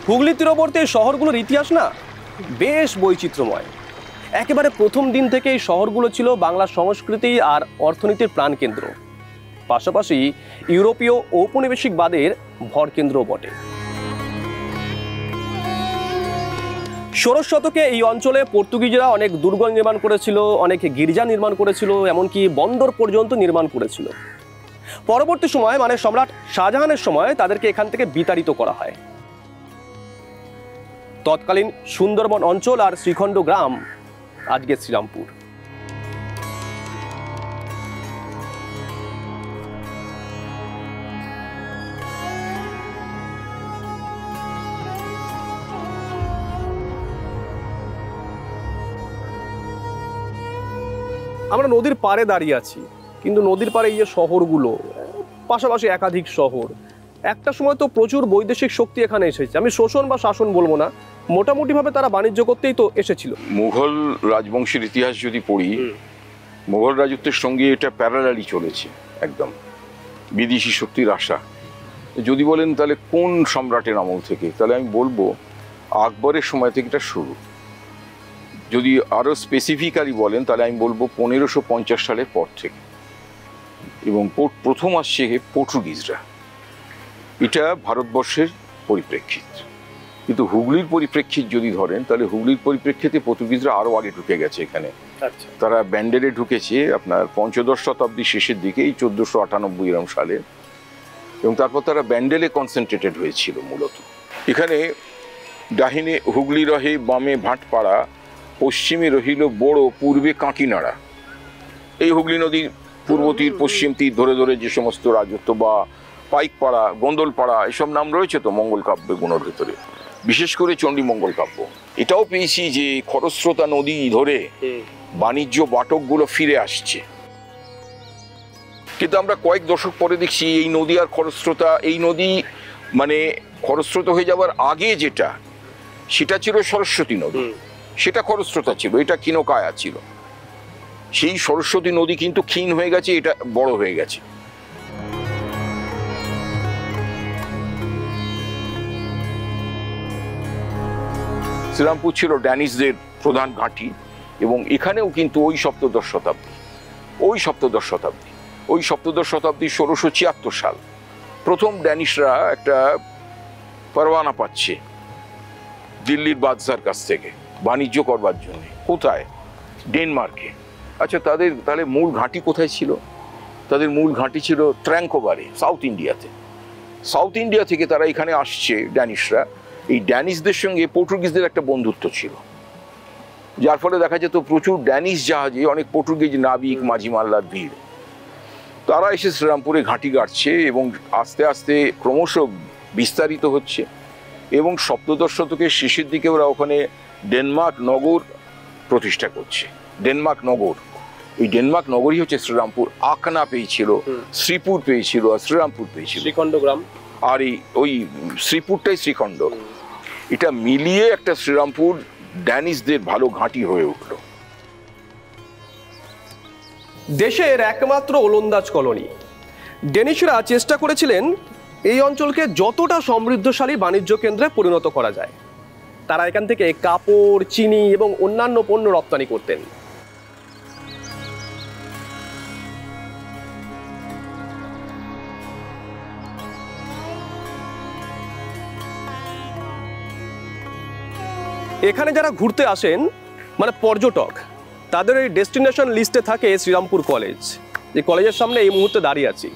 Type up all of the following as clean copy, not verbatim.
হুগলি তীরবর্তী এই শহরগুলোর ইতিহাস না বেশ বৈচিত্র্যময়। একেবারে প্রথম দিন থেকে এই শহরগুলো ছিল বাংলার সংস্কৃতি আর অর্থনীতির প্রাণকেন্দ্র, পাশাপাশি ইউরোপীয় ঔপনিবেশিকবাদের ভরকেন্দ্রও বটে। 16 শতকে এই অঞ্চলে পর্তুগিজরা অনেক দুর্গ নির্মাণ করেছিল, অনেক গির্জা নির্মাণ করেছিল, এমনকি বন্দর পর্যন্ত নির্মাণ করেছিল। পরবর্তী সময় মানে সম্রাট শাহজাহানের সময় তাদেরকে এখান থেকে বিতাড়িত করা হয়। তৎকালীন সুন্দরবন অঞ্চল আর শ্রীখণ্ড গ্রাম আজকের শ্রীরামপুর। আমরা নদীর পাড়ে দাঁড়িয়ে আছি, কিন্তু নদীর পাড়ে এই যে শহরগুলো, পাশাপাশি একাধিক শহর, একটা সময় তো প্রচুর বৈদেশিক শক্তি এখানে এসেছে। আমি শোষণ বা শাসন বলবো না, মোটামুটিভাবে তারা বাণিজ্য করতেই তো এসেছিল। মুঘল রাজবংশের ইতিহাস যদি পড়ি, মুঘল রাজত্বের সঙ্গে এটা প্যারালালি চলেছে একদম, বিদেশি শক্তির আশা। যদি বলেন তাহলে কোন সম্রাটের আমল থেকে, তাহলে আমি বলবো আকবরের সময় থেকে এটা শুরু। যদি আরও স্পেসিফিক্যালি বলেন তাহলে আমি বলবো 1550 সালের পর থেকে। এবং প্রথম আসছে পর্তুগিজরা। এটা ভারতবর্ষের পরিপ্রেক্ষিত, কিন্তু হুগলির পরিপ্রেক্ষিত যদি ধরেন তাহলে হুগলির পরিপ্রেক্ষিতে পর্তুগিজরা আরও আগে ঢুকে গেছে এখানে। তারা ব্যান্ডেলে ঢুকেছে আপনার পঞ্চদশ শতাব্দীর শেষের দিকে, এই 1498 এরম সালে, এবং তারপর তারা ব্যান্ডেলে কনসেন্ট্রেটেড হয়েছিল মূলত। এখানে ডাহিনে হুগলি রহে, বামে ভাটপাড়া, পশ্চিমে রহিল বড়, পূর্বে কাঁকিনাড়া। এই হুগলি নদীর পূর্ব তীর পশ্চিম তীর ধরে ধরে যে সমস্ত রাজত্ব বা পাইকপাড়া, গোন্দলপাড়া, এসব নাম রয়েছে তো মঙ্গল কাব্যগুলোর ভেতরে, বিশেষ করে চণ্ডী মঙ্গল কাব্য। এটাও পেয়েছি যে খরস্রোতা নদী ধরে বাণিজ্য বাটকগুলো ফিরে আসছে, কিন্তু আমরা কয়েক দশক পরে দেখছি এই নদী আর খরস্রোতা, এই নদী মানে খরস্রোতা হয়ে যাওয়ার আগে যেটা, সেটা ছিল সরস্বতী নদী, সেটা খরস্রোতা ছিল, এটা ক্ষীণকায়া ছিল। সেই সরস্বতী নদী কিন্তু ক্ষীণ হয়ে গেছে, এটা বড় হয়ে গেছে। শ্রীরামপুর ছিল ড্যানিশদের প্রধান ঘাঁটি, এবং এখানেও কিন্তু ওই সপ্তদশ শতাব্দী 1676 সাল প্রথম ড্যানিশরা একটা পরওয়ানা পাচ্ছে দিল্লির বাদশার কাছ থেকে বাণিজ্য করবার জন্য। কোথায়? ডেনমার্কে। আচ্ছা, তাদের তাহলে মূল ঘাঁটি কোথায় ছিল? তাদের মূল ঘাঁটি ছিল ট্র্যাঙ্কোবারে, সাউথ ইন্ডিয়াতে। সাউথ ইন্ডিয়া থেকে তারা এখানে আসছে ড্যানিশরা। এই ড্যানিশদের সঙ্গে পর্তুগিজদের একটা বন্ধুত্ব ছিল, যার ফলে দেখা যেত প্রচুর ড্যানিশ জাহাজে অনেক পর্তুগিজ নাবিক, মাঝি মাল্লার ভিড়। তারা এসে শ্রীরামপুরে ঘাঁটি গাড়ছে এবং আস্তে আস্তে ক্রমশ বিস্তারিত হচ্ছে, এবং সপ্তদশ শতকের শেষের দিকে ওরা ওখানে ডেনমার্ক নগর প্রতিষ্ঠা করছে। ডেনমার্ক নগর, এই ডেনমার্ক নগরই হচ্ছে শ্রীরামপুর। আকনা পেয়েছিল, শ্রীপুর পেয়েছিল, আর শ্রীরামপুর পেয়েছিল, শ্রীখণ্ড গ্রাম। আর এই ওই শ্রীপুরটাই শ্রীখণ্ড। এটা মিলিয়ে একটা শ্রীরামপুর ড্যানিশদের ভালো ঘাঁটি হয়ে উঠল। দেশের একমাত্র ওলন্দাজ কলোনি, ডেনিশরা চেষ্টা করেছিলেন এই অঞ্চলকে যতটা সমৃদ্ধশালী বাণিজ্য কেন্দ্রে পরিণত করা যায়। তারা এখান থেকে কাপড়, চিনি এবং অন্যান্য পণ্য রপ্তানি করতেন। এখানে যারা ঘুরতে আসেন মানে পর্যটক, তাদের এই ডেস্টিনেশন লিস্টে থাকে শ্রীরামপুর কলেজ, যে কলেজের সামনে এই মুহূর্তে দাঁড়িয়ে আছি।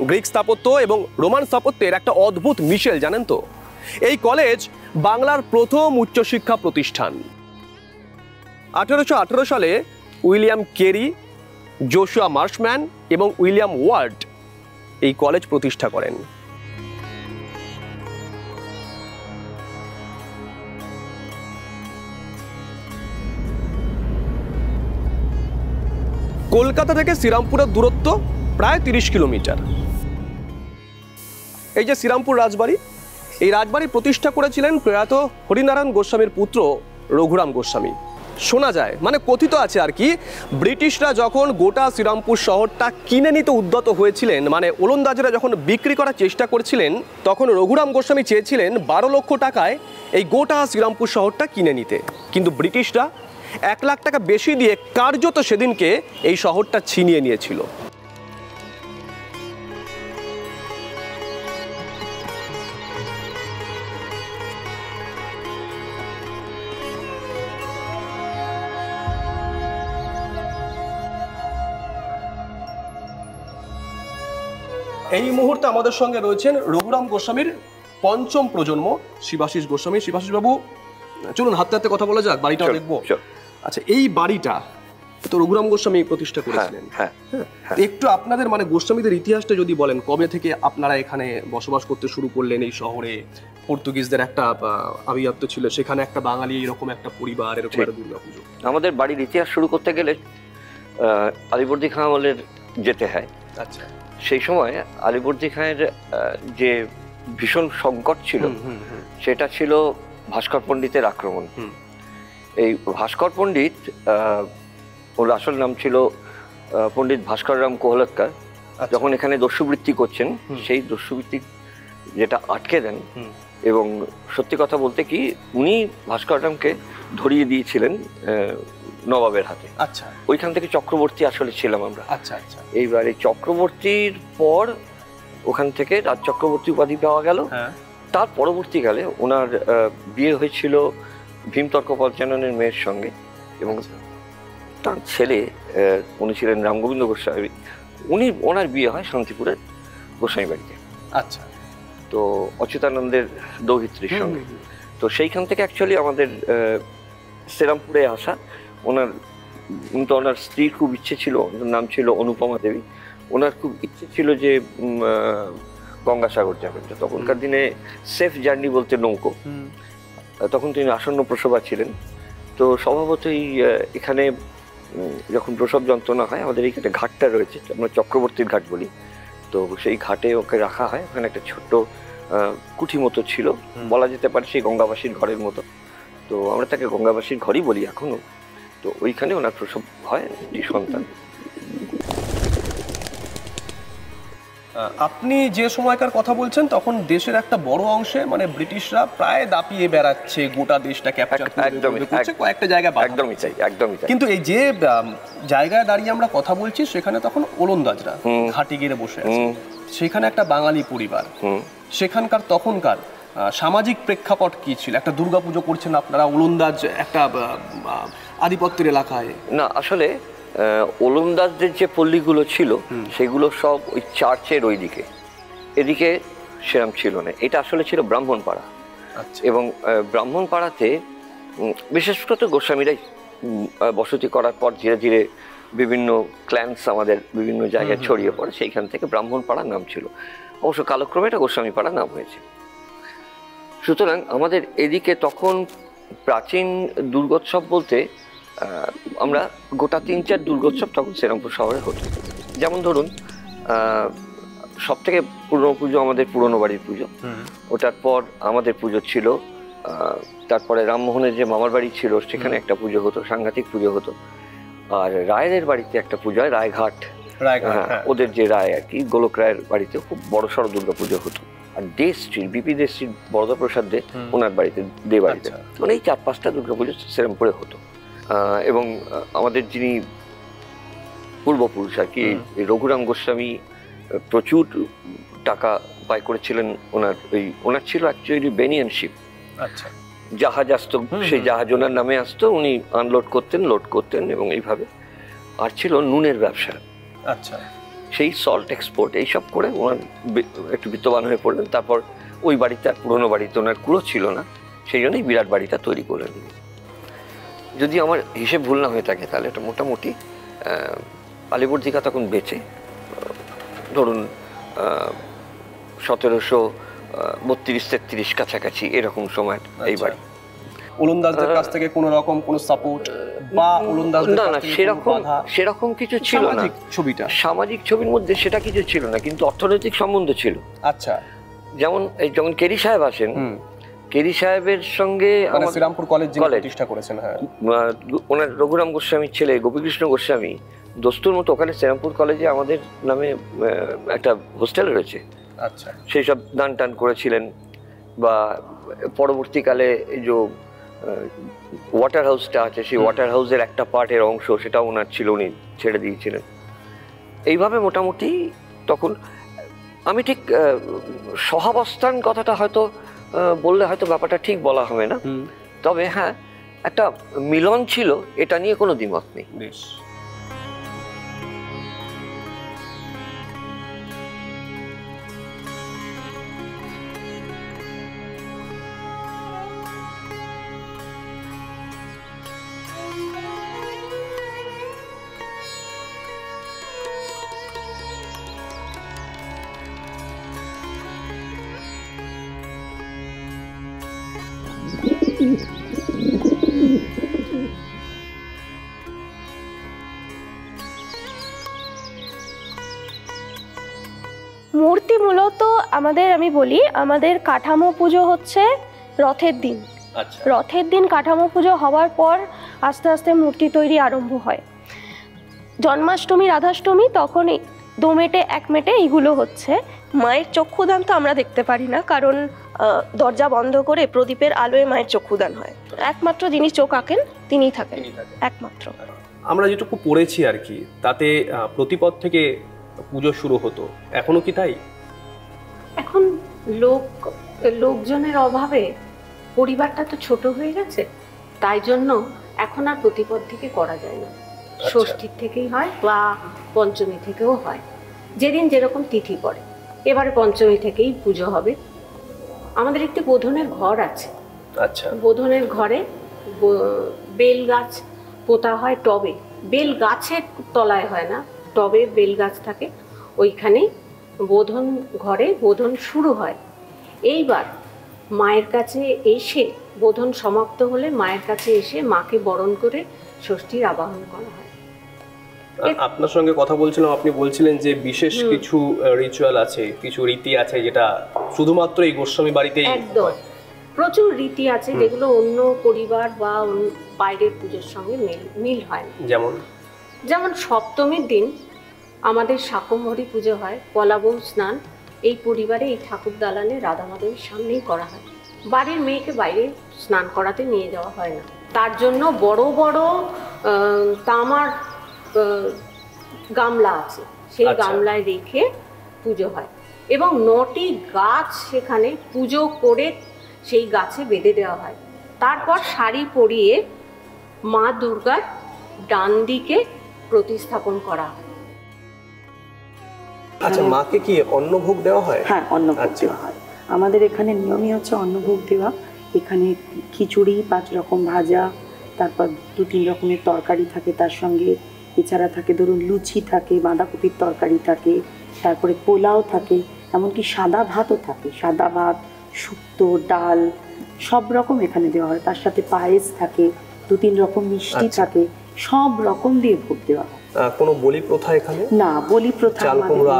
গ্রিক স্থাপত্য এবং রোমান স্থাপত্যের একটা অদ্ভুত মিশেল, জানেন তো? এই কলেজ বাংলার প্রথম উচ্চশিক্ষা প্রতিষ্ঠান। 1818 সালে উইলিয়াম কেরি, জোশুয়া মার্শম্যান এবং উইলিয়াম ওয়ার্ড এই কলেজ প্রতিষ্ঠা করেন। কলকাতা থেকে শ্রীরামপুরের দূরত্ব প্রায় 30 কিলোমিটার। এই যে শ্রীরামপুর রাজবাড়ি, এই রাজবাড়ি প্রতিষ্ঠা করেছিলেন প্রয়াত হরিনারায়ণ গোস্বামীর পুত্র রঘুরাম গোস্বামী শোনা যায়, মানে কথিত আছে আর কি, ব্রিটিশরা যখন গোটা শ্রীরামপুর শহরটা কিনে নিতে উদ্যত হয়েছিলেন, মানে ওলন্দাজরা যখন বিক্রি করার চেষ্টা করছিলেন, তখন রঘুরাম গোস্বামী চেয়েছিলেন 12 লক্ষ টাকায় এই গোটা শ্রীরামপুর শহরটা কিনে নিতে, কিন্তু ব্রিটিশরা 1 লাখ টাকা বেশি দিয়ে কার্যত সেদিনকে এই শহরটা ছিনিয়ে নিয়েছিল। এই মুহূর্তে আমাদের সঙ্গে রয়েছেন রঘুরাম গোস্বামীর পঞ্চম প্রজন্ম শিবাশিস গোস্বামী। শিবাশিস বাবু, চলুন হাতে হাতে কথা বলা যাক, বাড়িটাও দেখবো। আচ্ছা, এই বাড়িটা তো রঘুরাম গোস্বামী প্রতিষ্ঠা করেছিলেন। হ্যাঁ, একটু আপনাদের মানে গোস্বামীদের ইতিহাসটা যদি বলেন, কবে থেকে আপনারা এখানে বসবাস করতে শুরু করলেন এই শহরে? পর্তুগিজদের একটা আভিজাত্য ছিল, সেখানে একটা বাঙালি এরকম একটা পরিবার, এরকম একটা দুর্গাপুজো। আমাদের বাড়ির ইতিহাস শুরু করতে গেলে আলিবর্দী খাঁ আমলের যেতে হয়। আচ্ছা, সেই সময় আলিবর্দী খাঁয়ের যে ভীষণ সংকট ছিল সেটা ছিল ভাস্কর পণ্ডিতের আক্রমণ। এই ভাস্কর পণ্ডিত, ওর আসল নাম ছিল পণ্ডিত ভাস্কর রাম কোহলৎকার, যখন এখানে দস্যুবৃত্তি করছেন সেই দস্যুবৃত্তি যেটা আটকে দেন, এবং সত্যি কথা বলতে কি উনি ভাস্কর রামকে ধরিয়ে দিয়েছিলেন নবাবের হাতে। আচ্ছা, ওইখান থেকে চক্রবর্তী আসলে ছিলাম আমরা। আচ্ছা আচ্ছা। এইবার এই চক্রবর্তীর পর ওখান থেকে রাজ চক্রবর্তী উপাধি পাওয়া গেল। তার পরবর্তীকালে ওনার বিয়ে হয়েছিল ভীমতর্ক পঞ্চাননের মেয়ের সঙ্গে, এবং তার ছেলে উনি ছিলেন রামগোবিন্দ গোস্বামী, ওনার বিয়ে হয় শান্তিপুরের গোস্বামী বাড়িতে। আচ্ছা, তো অচ্যুতানন্দের দৌহিত্রীর সঙ্গে। তো সেইখান থেকে অ্যাকচুয়ালি আমাদের শ্রীরামপুরে আসা। ওনার স্ত্রীর খুব ইচ্ছে ছিল, ওনার নাম ছিল অনুপমা দেবী, ওনার খুব ইচ্ছে ছিল যে গঙ্গাসাগর যাবেন। তখনকার দিনে সেফ জার্নি বলতে নৌকো, তখন তিনি আসন্ন প্রসবা ছিলেন। তো স্বভাবতই এখানে যখন প্রসব যন্ত্রণা হয়, আমাদের এইখানে ঘাটটা রয়েছে, আমরা চক্রবর্তীর ঘাট বলি, তো সেই ঘাটে ওকে রাখা হয়। ওখানে একটা ছোট্ট কুঠি মতো ছিল, বলা যেতে পারে সেই গঙ্গাবাসীর ঘরের মতো। তো আমরা তাকে গঙ্গাবাসীর ঘরই বলি এখনো। তো ওইখানে ওনার প্রসব হয় একটি সন্তান। আপনি যে সময়কার কথা বলছেন, তখন দেশের একটা বড় অংশে মানে ব্রিটিশরা প্রায় দাপিয়ে বেড়াচ্ছে, গোটা দেশটা ক্যাপচার করছে, কয়েকটা জায়গা। একদমই চাই, একদমই চাই। কিন্তু এই যে জায়গায় দাঁড়িয়ে আমরা কথা বলছি, সেখানে তখন ওলন্দাজরা ঘাটি গিরে বসে আছে, সেখানে একটা বাঙালি পরিবার, সেখানকার তখনকার সামাজিক প্রেক্ষাপট কি ছিল? একটা দুর্গাপুজো করছেন আপনারা, ওলন্দাজ একটা আধিপত্যের এলাকায়। না, আসলে ওলন্দাজদের যে পল্লীগুলো ছিল সেগুলো সব ওই চার্চের ওই দিকে, এদিকে সেরম ছিল না। এটা আসলে ছিল ব্রাহ্মণপাড়া। এবং ব্রাহ্মণপাড়াতে বিশেষ করে গোস্বামীরাই বসতি করার পর ধীরে ধীরে বিভিন্ন ক্ল্যান্স আমাদের বিভিন্ন জায়গায় ছড়িয়ে পড়ে, সেইখান থেকে ব্রাহ্মণপাড়ার নাম ছিল। অবশ্য কালক্রমে এটা গোস্বামীপাড়া নাম হয়েছে। সুতরাং আমাদের এদিকে তখন প্রাচীন দুর্গোৎসব বলতে আমরা গোটা 3-4 দুর্গোৎসব তখন শ্রীরামপুর শহরে হতো। যেমন ধরুন, সব থেকে পুরনো পুজো আমাদের পুরনো বাড়ির পুজো, ওটার পর আমাদের পুজো ছিল, তারপরে রামমোহনের যে মামার বাড়ি ছিল সেখানে একটা পুজো হতো, সাংঘাতিক পুজো হতো। আর রায়ের বাড়িতে একটা পুজো হয়, রায়ঘাট, ওদের যে রায় আর কি, গোলক রায়ের বাড়িতে খুব বড় সড়ো দুর্গা পুজো হতো। আর দে স্ট্রিট, বিপি দে স্ট্রিট, বরদাপ্রসাদ দে, ওনার বাড়িতে, দে বাড়িতে, মানে এই 4-5টা দুর্গা পুজো শ্রীরামপুরে হতো। এবং আমাদের যিনি পূর্বপুরুষ আর কি, রঘুরাম গোস্বামী প্রচুর টাকা ব্যয় করেছিলেন। ওনার ছিল অ্যাকচুয়ালি বেনিয়ানশিপ। আচ্ছা, জাহাজ আসতো, সেই জাহাজ ওনার নামে আসতো, উনি আনলোড করতেন, লোড করতেন, এবং এইভাবে। আর ছিল নুনের ব্যবসা। আচ্ছা, সেই সল্ট এক্সপোর্ট এইসব করে ওনার একটু বিত্তবান হয়ে পড়লেন। তারপর ওই বাড়িতে, আর পুরোনো বাড়িতে ওনার কুড়ো ছিল না, সেই জন্যই বিরাট বাড়িটা তৈরি করলেন। যদি আমার হিসেব ভুল না হয়ে থাকে তাহলে এটা মোটামুটি আলিবর্দী খাঁ তখন বেঁচে, ধরুন 1732-33 কাছাকাছি এরকম সময় এই বাড়ি। ওলন্দাজদের কাছ থেকে কোনো রকম কোনো সাপোর্ট বা ওলন্দাজদের না, সেরকম কিছু ছিল না। ছবিটা সামাজিক ছবির মধ্যে সেটা কিছু ছিল না, কিন্তু অর্থনৈতিক সম্বন্ধ ছিল। আচ্ছা, যেমন কেরি সাহেব আসেন, কেরি সাহেবের সঙ্গে মানে শ্রীরামপুর কলেজ যিনি প্রতিষ্ঠা করেছেন, হ্যাঁ, ওনার রঘুরাম গোস্বামীর ছেলে গোপীকৃষ্ণ গোস্বামী দস্তুর মতো ওখানে শ্রীরামপুর কলেজে আমাদের নামে একটা হোস্টেল রয়েছে। আচ্ছা, সেই সব দান টান করেছিলেন। বা পরবর্তীকালে এই যে ওয়াটার হাউসটা আছে, সেই ওয়াটার হাউসের একটা পার্টের অংশ সেটা ওনার ছিল, উনি ছেড়ে দিয়েছিলেন। এইভাবে মোটামুটি তখন আমি ঠিক সহাবস্থান কথাটা হয়তো বললে হয়তো ব্যাপারটা ঠিক বলা হবে না, তবে হ্যাঁ একটা মিলন ছিল, এটা নিয়ে কোনো দ্বিমত নেই। মূর্তি মূলত আমাদের, আমি বলি, আমাদের কাঠামো পুজো হচ্ছে রথের দিন। আচ্ছা, রথের দিন কাঠামো পুজো হওয়ার পর আস্তে আস্তে মূর্তি তৈরি আরম্ভ হয়। জন্মাষ্টমী, রাধাষ্টমী তখনই দোমেটে এক মেটে এইগুলো হচ্ছে। মায়ের চক্ষুদান তো আমরা দেখতে পারি না, কারণ দরজা বন্ধ করে প্রদীপের আলোয় মায়ের চক্ষুদান হয়। একমাত্র যিনি চোখ আঁকেন তিনিই থাকেন, একমাত্র। আমরা যেটুকু পড়েছি আর কি, তাতে প্রতিপদ থেকে পুজো শুরু হতো, এখনো কি তাই? এখন লোকজনের অভাবে পরিবারটা তো ছোট হয়ে গেছে, তাই জন্য এখন আর প্রতিপদ থেকে করা যায় না। ষষ্ঠীর থেকেই হয় বা পঞ্চমী থেকেও হয়, যেদিন যেরকম তিথি পড়ে। এবারে পঞ্চমী থেকেই পুজো হবে। আমাদের একটি বোধনের ঘর আছে। আচ্ছা, বোধনের ঘরে বেল গাছ পোতা হয় টবে, বেল গাছের তলায় হয় না, টবে বেল গাছ থাকে, ওইখানেই বোধন ঘরে বোধন শুরু হয়। এইবার মায়ের কাছে এসে, বোধন সমাপ্ত হলে মায়ের কাছে এসে মাকে বরণ করে ষষ্ঠীর আবাহন করা হয়। আপনার সঙ্গে কথা বলছিলাম, আপনি বলছিলেন যে বিশেষ কিছু রিচুয়াল আছে, কিছু রীতি আছে যেটা শুধুমাত্র এই গোস্বামী বাড়িতেই। একদম, প্রচুর রীতি আছে যেগুলো অন্য পরিবার বা বাইরের পুজোর সঙ্গে মিল হয় না। যেমন সপ্তমীর দিন আমাদের শাকম্ভরী পুজো হয়, পলাবৌ স্নান এই পরিবারে এই ঠাকুর দালানে রাধা মাধবের সামনেই করা হয়। বাড়ির মেয়েকে বাইরে স্নান করাতে নিয়ে যাওয়া হয় না, তার জন্য বড় বড় তামার গামলা আছে, সেই গামলায় রেখে পুজো হয় এবং 9টি গাছ সেখানে পুজো করে সেই গাছে বেঁধে দেওয়া হয়। তারপর শাড়ি পরিয়ে মা দুর্গার ডান দিকে প্রতিস্থাপন করা হয়। আচ্ছা, মাকে কি অন্নভোগ দেওয়া হয়? হ্যাঁ, অন্নভোগ দেওয়া হয়। আমাদের এখানে নিয়মই হচ্ছে অন্নভোগ দেওয়া। এখানে খিচুড়ি, 5 রকম ভাজা, তারপর 2-3 রকমের তরকারি থাকে তার সঙ্গে। এছাড়া থাকে ধরুন লুচি থাকে, বাঁধাকপির তরকারি থাকে, তারপরে পোলাও থাকে, এমনকি সাদা ভাতও থাকে। সাদা ভাত, শুক্তো, ডাল সব রকম এখানে দেওয়া হয়। তার সাথে পায়েস থাকে, 2-3 রকম মিষ্টি থাকে, সব রকম দিয়ে ভোগ দেওয়া হয়। কোনো বলি প্রথা এখানে? না, বলি প্রথা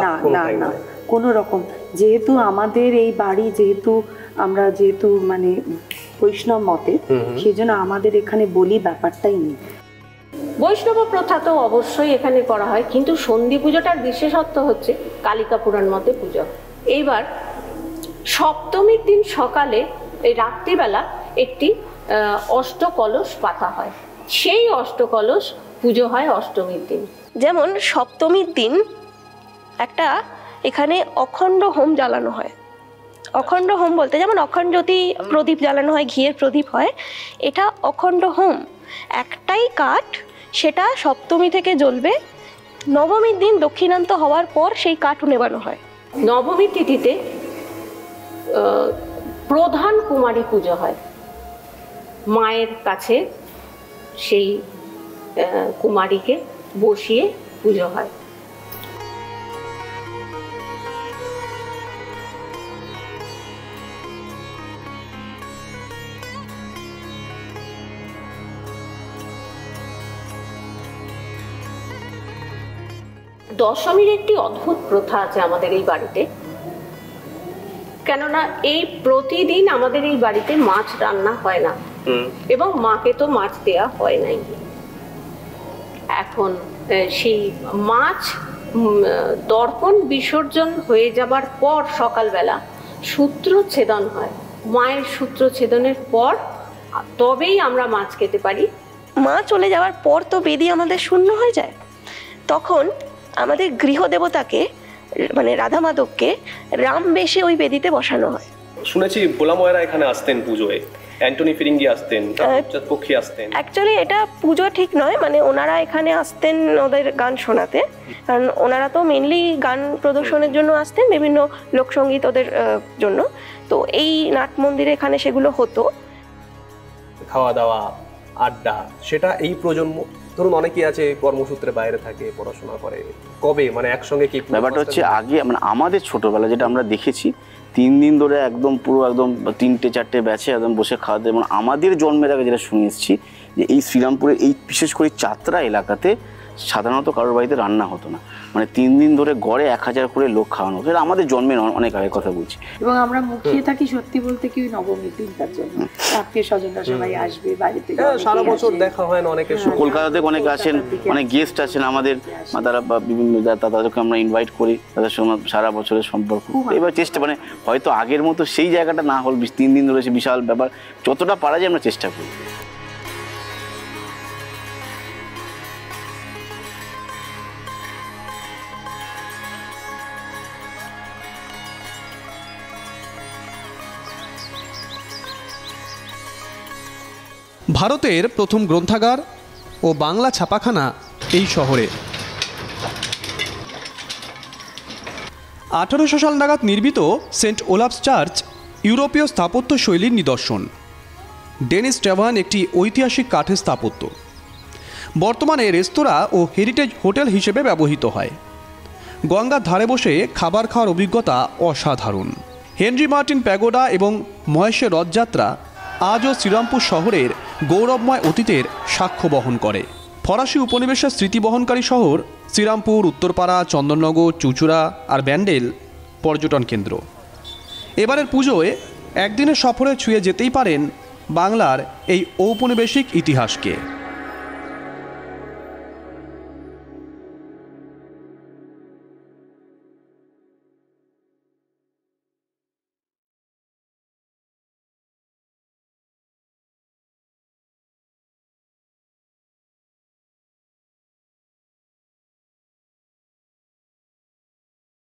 না, না না, কোনো রকম। যেহেতু আমাদের এই বাড়ি, যেহেতু মানে বৈষ্ণব মতে, সেই জন্য আমাদের এখানে বলি ব্যাপারটাই নেই। বৈষ্ণব প্রথা তো অবশ্যই এখানে করা হয়, কিন্তু সন্ধি পুজোটার বিশেষত্ব হচ্ছে কালিকা পুরাণ মতে পুজো। এইবার সপ্তমীর দিন সকালে, এই রাত্রিবেলা একটি অষ্টকলশ পাতা হয়, সেই অষ্টকলশ পুজো হয় অষ্টমীর দিন। যেমন সপ্তমীর দিন একটা এখানে অখণ্ড হোম জ্বালানো হয়। অখণ্ড হোম বলতে যেমন অখণ্ড জ্যোতি প্রদীপ জ্বালানো হয়, ঘিয়ের প্রদীপ হয়, এটা অখণ্ড হোম। একটাই কাঠ, সেটা সপ্তমী থেকে জ্বলবে। নবমীর দিন দক্ষিণান্ত হওয়ার পর সেই কাঠ নেবানো হয়। নবমী তিথিতে প্রধান কুমারী পুজো হয়, মায়ের কাছে সেই কুমারীকে বসিয়ে পুজো হয়। দশমীর একটি অদ্ভুত প্রথা আছে আমাদের এই বাড়িতে। কেননা এই প্রতিদিন আমাদের এই বাড়িতে মাছ রান্না হয় না, এবং মাকে তো মাছ দেয়া হয় নাই। এখন সেই মাছ দর্পণ বিসর্জন হয়ে যাবার পর সকালবেলা সূত্রচ্ছেদন হয়। মায়ের সূত্রচ্ছেদনের পর তবেই আমরা মাছ খেতে পারি। মা চলে যাওয়ার পর তো বেদি আমাদের শূন্য হয়ে যায়। তখন আমাদের গৃহদেবতাকে মানে রাধা মাধবকে রাম বেশে ওই বেদিতে বসানো হয়। শুনেছি ভোলা ময়রা এখানে আসতেন পুজোয়, অ্যান্টনি ফিরিঙ্গি আসতেন, পক্ষী আসতেন। অ্যাকচুয়ালি এটা পুজো ঠিক নয়, মানে ওনারা এখানে আসতেন ওদের গান শোনাতে, কারণ ওনারা তো মেনলি গান প্রদর্শনের জন্য আসতেন, বিভিন্ন লোকসঙ্গীত ওদের জন্য। তো এই নাট মন্দিরে এখানে সেগুলো হতো। খাওয়া দাওয়া, আড্ডা, সেটা এই প্রজন্ম, ধরুন অনেকেই আছে কর্মসূত্রে বাইরে থাকে, পড়াশোনা করে, কবে মানে একসঙ্গে কি ব্যাপারটা হচ্ছে আগে মানে আমাদের ছোটবেলা যেটা আমরা দেখেছি 3 দিন ধরে একদম পুরো একদম 3-4টে ব্যাচে একদম বসে খাওয়া দাওয়া, মানে আমাদের জন্মের আগে যেটা শুনে এসেছি যে এই শ্রীরামপুরের এই বিশেষ করে চাতরা এলাকাতে সাধারণত কারোর বাড়িতে রান্না হতো না, মানে 3 দিন ধরে গড়ে 1000 করে লোক খাওয়ানো হতো। এটা আমাদের জন্মের অনেক আগের কথা বলছি। এবং আমরা মুখিয়ে থাকি সত্যি বলতে কি নবমীর দিনটার জন্য, আত্মীয় স্বজনরা সবাই আসবে, বাড়িতে সারা বছর দেখা হয় না অনেকের। কলকাতা থেকে অনেকে আসেন, অনেক গেস্ট আছেন আমাদের, তারা বিভিন্ন তাদেরকে আমরা ইনভাইট করি, তাদের সঙ্গে সারা বছরের সম্পর্ক। এবার চেষ্টা মানে হয়তো আগের মতো সেই জায়গাটা না হল, 3 দিন ধরে বিশাল ব্যাপার, যতটা পারা যায় আমরা চেষ্টা করি। ভারতের প্রথম গ্রন্থাগার ও বাংলা ছাপাখানা এই শহরে 1800 সাল নাগাদ নির্মিত সেন্ট ওলাফস চার্চ ইউরোপীয় স্থাপত্য শৈলীর নিদর্শন। ডেনিস ট্যাভার্ন একটি ঐতিহাসিক কাঠের স্থাপত্য, বর্তমানে রেস্তোরাঁ ও হেরিটেজ হোটেল হিসেবে ব্যবহৃত হয়। গঙ্গার ধারে বসে খাবার খাওয়ার অভিজ্ঞতা অসাধারণ। হেনরি মার্টিন প্যাগোডা এবং মহেশের রথযাত্রা আজও শ্রীরামপুর শহরের গৌরবময় অতীতের সাক্ষ্য বহন করে। ফরাসি উপনিবেশের স্মৃতি বহনকারী শহর শ্রীরামপুর, উত্তরপাড়া, চন্দননগর, চুঁচুড়া আর ব্যান্ডেল পর্যটন কেন্দ্র। এবারের পুজোয় একদিনের সফরে ছুঁয়ে যেতেই পারেন বাংলার এই ঔপনিবেশিক ইতিহাসকে।